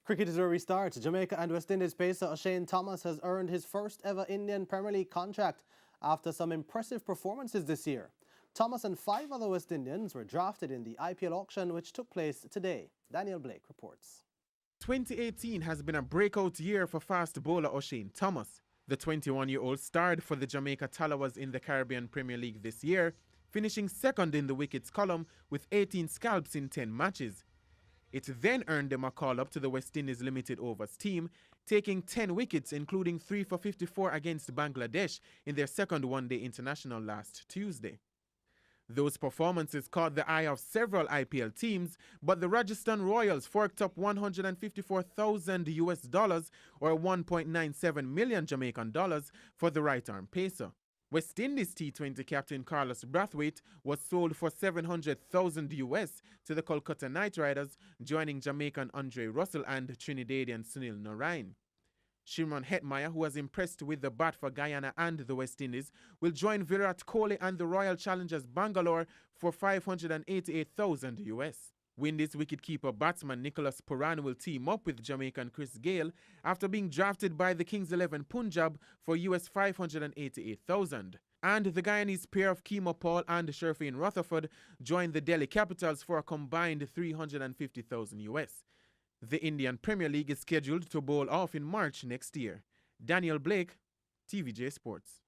Cricket is where we start. Jamaica and West Indies pacer Shane Thomas has earned his first ever Indian Premier League contract after some impressive performances this year. Thomas and 5 other West Indians were drafted in the IPL auction which took place today. Daniel Blake reports. 2018 has been a breakout year for fast bowler O'Shane Thomas. The 21-year-old starred for the Jamaica Talawas in the Caribbean Premier League this year, finishing second in the wickets column with 18 scalps in 10 matches. It then earned them a call-up to the West Indies limited overs team, taking 10 wickets including 3 for 54 against Bangladesh in their second one-day international last Tuesday. Those performances caught the eye of several IPL teams, but the Rajasthan Royals forked up $154,000 or 1.97 million Jamaican dollars for the right-arm pacer. West Indies T20 captain Carlos Brathwaite was sold for $700,000 to the Kolkata Knight Riders, joining Jamaican Andre Russell and Trinidadian Sunil Narine. Shimron Hetmeyer, who was impressed with the bat for Guyana and the West Indies, will join Virat Kohli and the Royal Challengers Bangalore for $588,000. Windies wicketkeeper batsman Nicholas Pooran will team up with Jamaican Chris Gayle after being drafted by the Kings 11 Punjab for $588,000. And the Guyanese pair of Keemo Paul and Sherfane Rutherford joined the Delhi Capitals for a combined $350,000. The Indian Premier League is scheduled to bowl off in March next year. Daniel Blake, TVJ Sports.